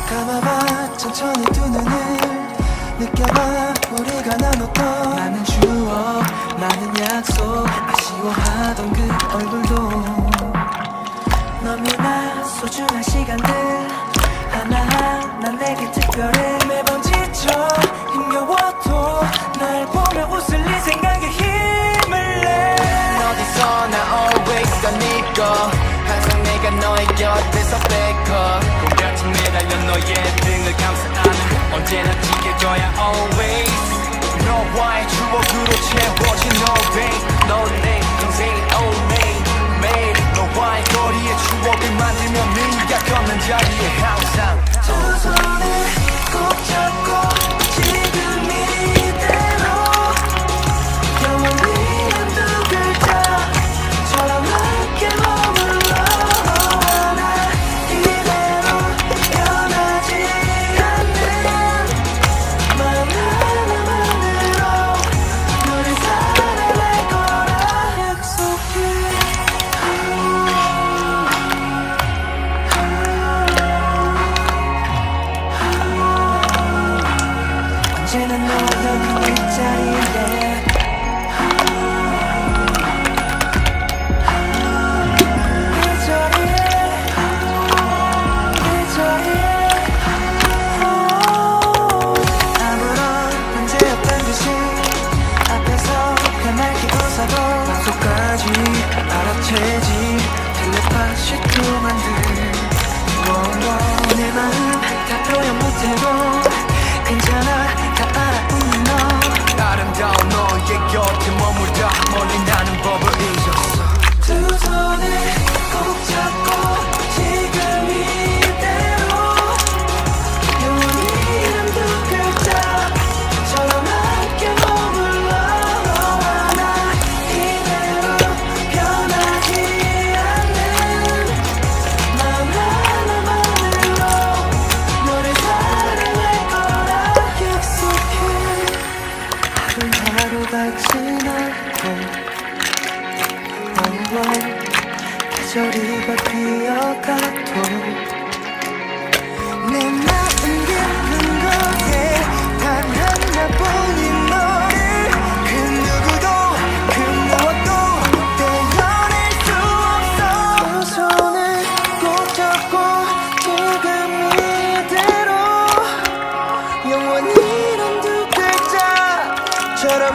감아봐 천천히 두 눈을 느껴봐 우리가 나눴던 많은 추억 많은 약속 아쉬워하던 그 얼굴도 너무나 소중한 시간들 하나하나 내게 특별해 매번 지쳐 힘겨워도 날 보며 웃을 네 생각에 힘을 내 어디서나 always 건 네거 항상 내가 너의 곁에서 backup 꿈같이 매달려 너의 등을 감사하는 언제나 지켜줘야 always 너와의 추억으로 채워진 all day 넌 내 인생의 only 매일 너와의 거리의 추억을 만들며 네가 걷는 자리에 항상 두 손을 꼭 잡고 지금 이대로 영원히 한두 글자처럼 함께 머물러 나 이대로 변하지 않는 마음 하나만으로 너를 사랑할 거라 약속해 언제나 너와 넌 이 자리에 아무런 문제없단 듯이 앞에서 편하게 웃어도 맘속까지 알아채지 텔레파시도 만든 내 마음 다 표현 못해도 괜찮아 다 알아 웃는 너 아름다운 너의 곁에 머물다 멀리 나는 법을 잊었어 두 손을 꼭 잡고 지금 이대로 영원히 한두 글자처럼 함께 머물러 너와 나 이대로 변하지 않는 마음 하나만으로 너를 사랑할 거라 약속해 하루하루가 지나고 계절이 바뀌어가도 내 마음 깊은 곳에 단 하나뿐인 너를 그 누구도 그 무엇도 떼어낼 수 없어 두 손을 꼭 잡고 지금 이대로 영원히 이런 두 글자처럼